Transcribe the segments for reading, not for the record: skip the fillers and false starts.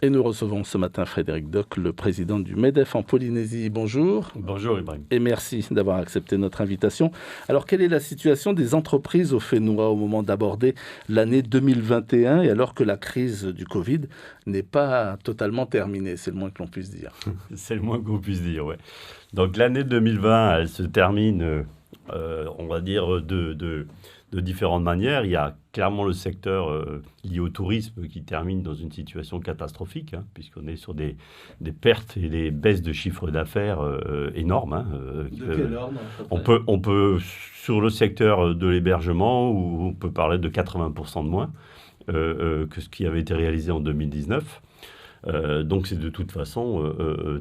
Et nous recevons ce matin Frédéric Doc, le président du MEDEF en Polynésie. Bonjour. Bonjour Ibrahim. Et merci d'avoir accepté notre invitation. Alors, quelle est la situation des entreprises au Fénois au moment d'aborder l'année 2021 et alors que la crise du Covid n'est pas totalement terminée? C'est le moins que l'on puisse dire. C'est le moins qu'on puisse dire, oui. Donc l'année 2020, elle se termine, on va dire, de différentes manières. Il y a clairement le secteur lié au tourisme qui termine dans une situation catastrophique, puisqu'on est sur des pertes et des baisses de chiffre d'affaires énormes. De quel ordre on peut, sur le secteur de l'hébergement, où on peut parler de 80% de moins que ce qui avait été réalisé en 2019. Donc c'est de toute façon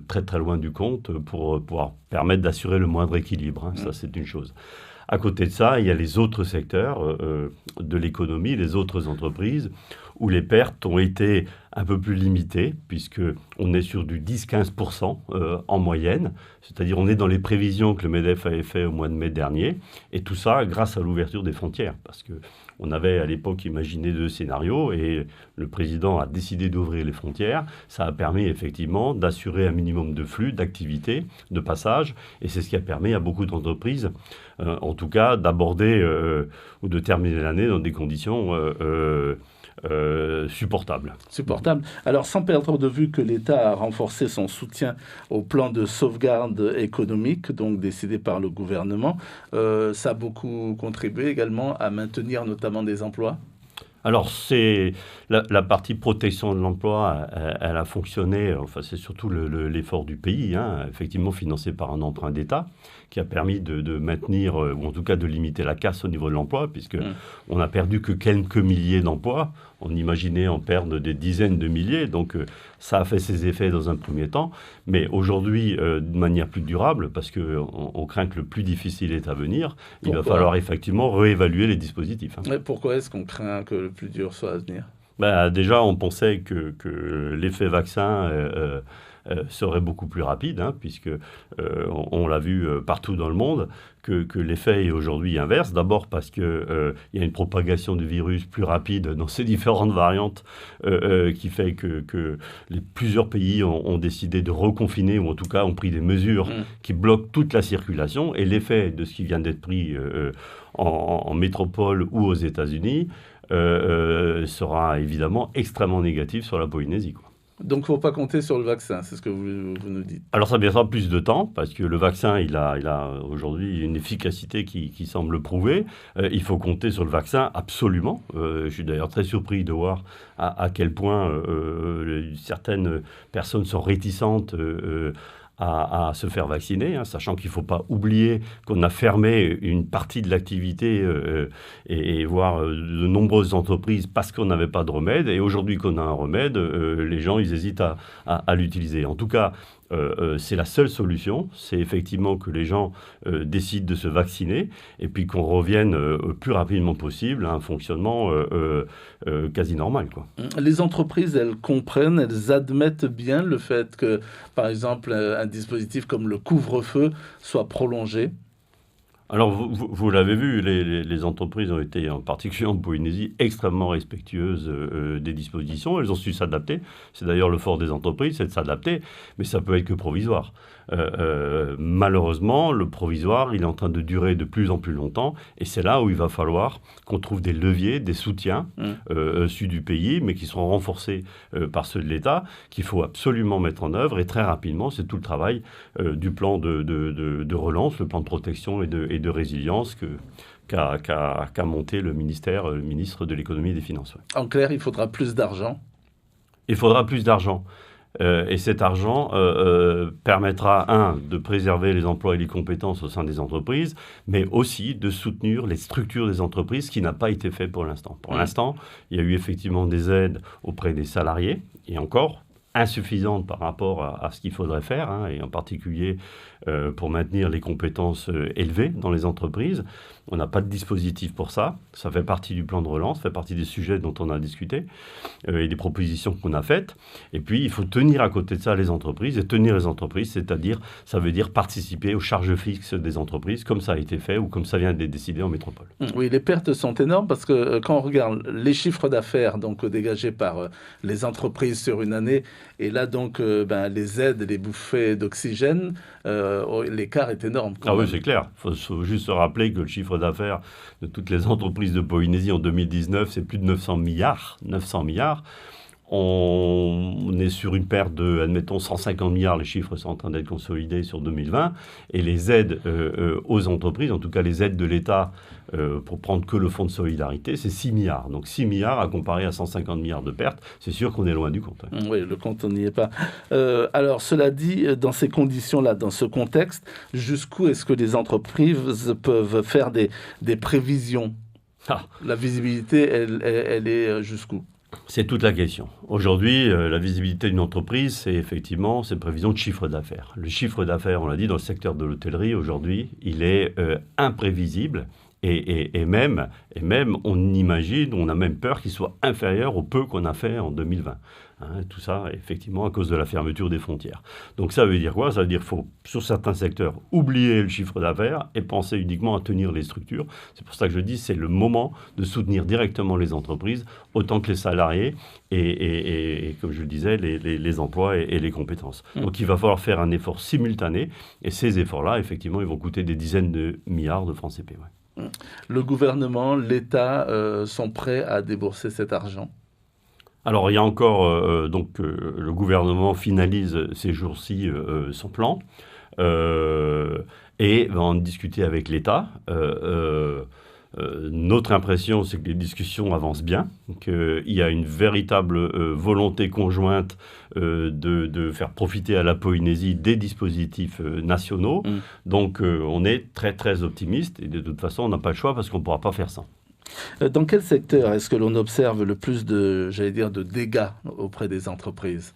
très très loin du compte pour pouvoir permettre d'assurer le moindre équilibre. Ça, c'est une chose. À côté de ça, il y a les autres secteurs de l'économie, les autres entreprises, où les pertes ont été un peu plus limitées, puisqu'on est sur du 10-15% en moyenne, c'est-à-dire on est dans les prévisions que le MEDEF avait fait au mois de mai dernier, et tout ça grâce à l'ouverture des frontières, parce qu'on avait à l'époque imaginé 2 scénarios, et le président a décidé d'ouvrir les frontières. Ça a permis effectivement d'assurer un minimum de flux, d'activité, de passage, et c'est ce qui a permis à beaucoup d'entreprises, en tout cas, d'aborder ou de terminer l'année dans des conditions supportable. Alors, sans perdre de vue que l'État a renforcé son soutien au plan de sauvegarde économique, donc décidé par le gouvernement, ça a beaucoup contribué également à maintenir notamment des emplois. Alors, c'est la partie protection de l'emploi, elle a fonctionné, enfin, c'est surtout l'effort du pays, effectivement financé par un emprunt d'État, qui a permis de maintenir, ou en tout cas de limiter la casse au niveau de l'emploi, puisqu'on n'a perdu que quelques milliers d'emplois. On imaginait en perdre des dizaines de milliers, donc ça a fait ses effets dans un premier temps. Mais aujourd'hui, de manière plus durable, parce qu'on craint que le plus difficile est à venir, il va falloir effectivement réévaluer les dispositifs. Mais pourquoi est-ce qu'on craint que le plus dur soit à venir? Déjà, on pensait que l'effet vaccin serait beaucoup plus rapide, puisque on l'a vu partout dans le monde, que l'effet est aujourd'hui inverse. D'abord parce qu'il y a une propagation du virus plus rapide dans ces différentes variantes qui fait que plusieurs pays ont décidé de reconfiner, ou en tout cas ont pris des mesures qui bloquent toute la circulation. Et l'effet de ce qui vient d'être pris en métropole ou aux États-Unis sera évidemment extrêmement négatif sur la Polynésie, quoi. Donc, il ne faut pas compter sur le vaccin, c'est ce que vous nous dites. Alors, ça mettra plus de temps, parce que le vaccin, il a aujourd'hui une efficacité qui semble prouver. Il faut compter sur le vaccin, absolument. Je suis d'ailleurs très surpris de voir à quel point certaines personnes sont réticentes à se faire vacciner, sachant qu'il ne faut pas oublier qu'on a fermé une partie de l'activité et voire de nombreuses entreprises parce qu'on n'avait pas de remède. Et aujourd'hui qu'on a un remède, les gens, ils hésitent à l'utiliser. En tout cas, c'est la seule solution, c'est effectivement que les gens décident de se vacciner et puis qu'on revienne le plus rapidement possible à un fonctionnement quasi normal, quoi. Les entreprises, elles comprennent, elles admettent bien le fait que, par exemple, un dispositif comme le couvre-feu soit prolongé. Alors, vous l'avez vu, les entreprises ont été, en particulier en Polynésie, extrêmement respectueuses des dispositions. Elles ont su s'adapter. C'est d'ailleurs le fort des entreprises, c'est de s'adapter, mais ça peut être que provisoire. Malheureusement, le provisoire, il est en train de durer de plus en plus longtemps, et c'est là où il va falloir qu'on trouve des leviers, des soutiens issus du pays, mais qui seront renforcés par ceux de l'État, qu'il faut absolument mettre en œuvre, et très rapidement, c'est tout le travail du plan de relance, le plan de protection et de résilience qu'a monté le ministre de l'économie et des finances. Ouais. En clair, il faudra plus d'argent. Il faudra plus d'argent. Et cet argent permettra, de préserver les emplois et les compétences au sein des entreprises, mais aussi de soutenir les structures des entreprises, ce qui n'a pas été fait pour l'instant. Pour l'instant, il y a eu effectivement des aides auprès des salariés, et encore insuffisantes par rapport à ce qu'il faudrait faire, et en particulier pour maintenir les compétences élevées dans les entreprises. On n'a pas de dispositif pour ça. Ça fait partie du plan de relance, ça fait partie des sujets dont on a discuté et des propositions qu'on a faites. Et puis, il faut tenir à côté de ça les entreprises. Et tenir les entreprises, c'est-à-dire, ça veut dire participer aux charges fixes des entreprises, comme ça a été fait ou comme ça vient d'être décidé en métropole. Oui, les pertes sont énormes parce que quand on regarde les chiffres d'affaires donc dégagés par les entreprises sur une année, et là donc les aides, les bouffées d'oxygène, l'écart est énorme. Ah oui, c'est clair. Il faut juste se rappeler que le chiffre d'affaires de toutes les entreprises de Polynésie en 2019, c'est plus de 900 milliards. 900 milliards. On est sur une perte de, admettons, 150 milliards. Les chiffres sont en train d'être consolidés sur 2020. Et les aides aux entreprises, en tout cas les aides de l'État, pour prendre que le fonds de solidarité, c'est 6 milliards. Donc 6 milliards à comparer à 150 milliards de pertes, c'est sûr qu'on est loin du compte. Oui, le compte, on n'y est pas. Alors, cela dit, dans ces conditions-là, dans ce contexte, jusqu'où est-ce que les entreprises peuvent faire des prévisions ? La visibilité, elle est jusqu'où ? C'est toute la question. Aujourd'hui, la visibilité d'une entreprise, c'est effectivement ses prévisions de chiffre d'affaires. Le chiffre d'affaires, on l'a dit, dans le secteur de l'hôtellerie, aujourd'hui, il est imprévisible. Et même, on imagine, on a même peur qu'il soit inférieur au peu qu'on a fait en 2020. Tout ça, effectivement, à cause de la fermeture des frontières. Donc ça veut dire quoi ? Ça veut dire qu'il faut, sur certains secteurs, oublier le chiffre d'affaires et penser uniquement à tenir les structures. C'est pour ça que je dis, c'est le moment de soutenir directement les entreprises, autant que les salariés et comme je le disais, les emplois et les compétences. Donc il va falloir faire un effort simultané. Et ces efforts-là, effectivement, ils vont coûter des dizaines de milliards de francs CP. Ouais. Le gouvernement, l'État sont prêts à débourser cet argent ? Alors, il y a encore, le gouvernement finalise ces jours-ci son plan et va en discuter avec l'État. Notre impression, c'est que les discussions avancent bien, qu'il y a une véritable volonté conjointe de faire profiter à la Polynésie des dispositifs nationaux. Donc, on est très, très optimiste et de toute façon, on n'a pas le choix parce qu'on ne pourra pas faire sans. Dans quel secteur est-ce que l'on observe le plus de dégâts auprès des entreprises ?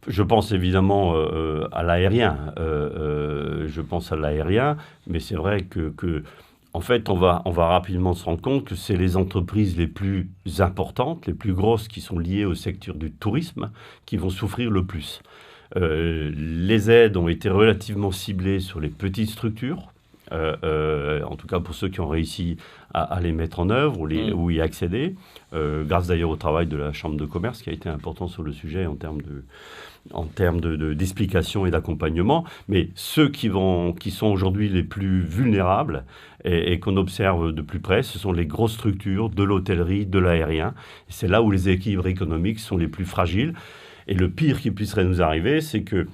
Je pense évidemment à l'aérien. Je pense à l'aérien, mais c'est vrai que en fait, on va rapidement se rendre compte que c'est les entreprises les plus importantes, les plus grosses qui sont liées au secteur du tourisme qui vont souffrir le plus. Les aides ont été relativement ciblées sur les petites structures. En tout cas pour ceux qui ont réussi à les mettre en œuvre ou y accéder, grâce d'ailleurs au travail de la Chambre de commerce qui a été important sur le sujet en termes d'explication et d'accompagnement. Mais ceux qui sont aujourd'hui les plus vulnérables et qu'on observe de plus près, ce sont les grosses structures de l'hôtellerie, de l'aérien. C'est là où les équilibres économiques sont les plus fragiles. Et le pire qui puisserait nous arriver, c'est que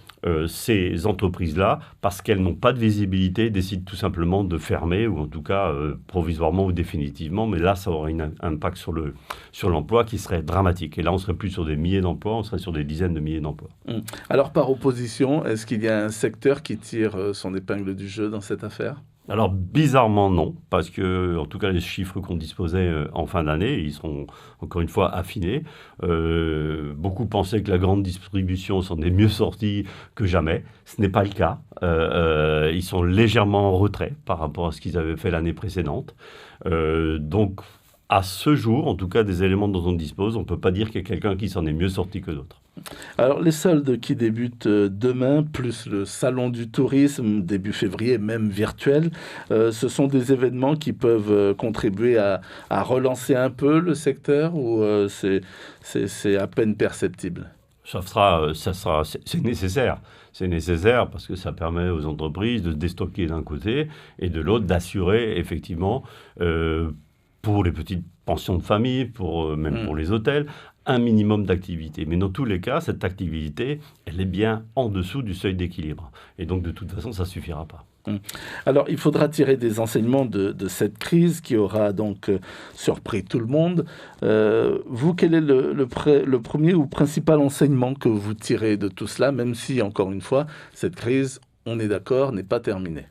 ces entreprises-là, parce qu'elles n'ont pas de visibilité, décident tout simplement de fermer, ou en tout cas provisoirement ou définitivement. Mais là, ça aurait un impact sur l'emploi qui serait dramatique. Et là, on ne serait plus sur des milliers d'emplois, on serait sur des dizaines de milliers d'emplois. Alors, par opposition, est-ce qu'il y a un secteur qui tire son épingle du jeu dans cette affaire ? Alors, bizarrement, non, parce que, en tout cas, les chiffres qu'on disposait en fin d'année, ils seront encore une fois affinés. Beaucoup pensaient que la grande distribution s'en est mieux sortie que jamais. Ce n'est pas le cas. Ils sont légèrement en retrait par rapport à ce qu'ils avaient fait l'année précédente. Donc, à ce jour, en tout cas, des éléments dont on dispose, on ne peut pas dire qu'il y a quelqu'un qui s'en est mieux sorti que d'autres. Alors, les soldes qui débutent demain, plus le salon du tourisme, début février, même virtuel, ce sont des événements qui peuvent contribuer à relancer un peu le secteur ou c'est à peine perceptible ? C'est nécessaire. C'est nécessaire parce que ça permet aux entreprises de se déstocker d'un côté et de l'autre d'assurer effectivement pour les petites pensions de famille, même pour les hôtels, un minimum d'activité. Mais dans tous les cas, cette activité, elle est bien en dessous du seuil d'équilibre. Et donc, de toute façon, ça ne suffira pas. Alors, il faudra tirer des enseignements de cette crise qui aura donc surpris tout le monde. Vous, quel est le premier ou principal enseignement que vous tirez de tout cela, même si, encore une fois, cette crise, on est d'accord, n'est pas terminée ?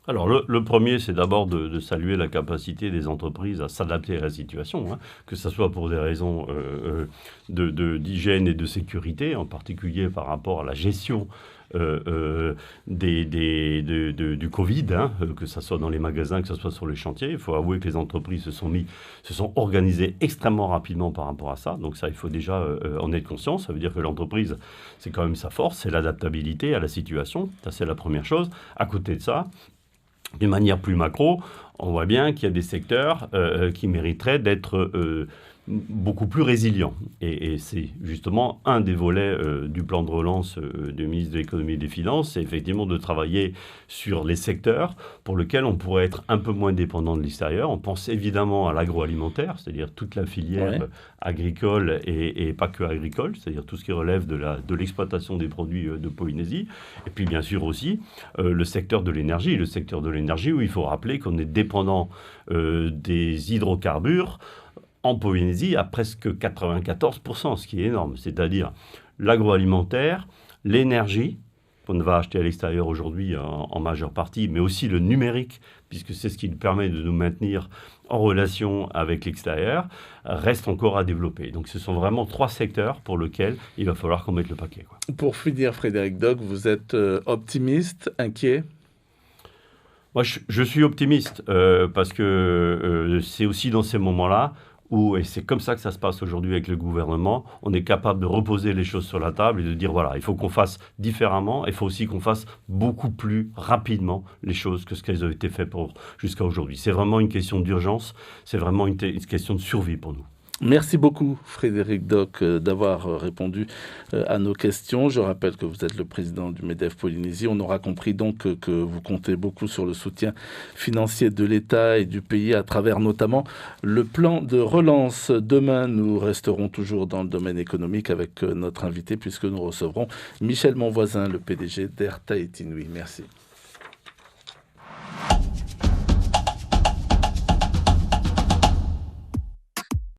Alors, le premier, c'est d'abord de saluer la capacité des entreprises à s'adapter à la situation, que ce soit pour des raisons d'hygiène et de sécurité, en particulier par rapport à la gestion du Covid, hein, que ce soit dans les magasins, que ce soit sur les chantiers. Il faut avouer que les entreprises se sont organisées extrêmement rapidement par rapport à ça. Donc ça, il faut déjà en être conscient. Ça veut dire que l'entreprise, c'est quand même sa force, c'est l'adaptabilité à la situation. Ça, c'est la première chose. À côté de ça, d'une manière plus macro, on voit bien qu'il y a des secteurs qui mériteraient d'être beaucoup plus résilients. Et c'est justement un des volets du plan de relance du ministre de l'économie et des finances, c'est effectivement de travailler sur les secteurs pour lesquels on pourrait être un peu moins dépendant de l'extérieur. On pense évidemment à l'agroalimentaire, c'est-à-dire toute la filière agricole et pas que agricole, c'est-à-dire tout ce qui relève de l'exploitation des produits de Polynésie. Et puis bien sûr aussi le secteur de l'énergie. Le secteur de l'énergie où il faut rappeler qu'on est dépendant des hydrocarbures en Polynésie à presque 94%, ce qui est énorme. C'est-à-dire l'agroalimentaire, l'énergie, qu'on va acheter à l'extérieur aujourd'hui en majeure partie, mais aussi le numérique, puisque c'est ce qui nous permet de nous maintenir en relation avec l'extérieur, reste encore à développer. Donc ce sont vraiment 3 secteurs pour lesquels il va falloir qu'on mette le paquet, quoi. Pour finir, Frédéric Dock, vous êtes optimiste, inquiet ? Moi, je suis optimiste parce que c'est aussi dans ces moments-là où, et c'est comme ça que ça se passe aujourd'hui avec le gouvernement, on est capable de reposer les choses sur la table et de dire, voilà, il faut qu'on fasse différemment, il faut aussi qu'on fasse beaucoup plus rapidement les choses que ce qu'elles ont été faites jusqu'à aujourd'hui. C'est vraiment une question d'urgence, c'est vraiment une question de survie pour nous. Merci beaucoup, Frédéric Dock, d'avoir répondu à nos questions. Je rappelle que vous êtes le président du MEDEF Polynésie. On aura compris donc que vous comptez beaucoup sur le soutien financier de l'État et du pays à travers notamment le plan de relance. Demain, nous resterons toujours dans le domaine économique avec notre invité puisque nous recevrons Michel Monvoisin, le PDG d'Air Tahiti Nui. Merci.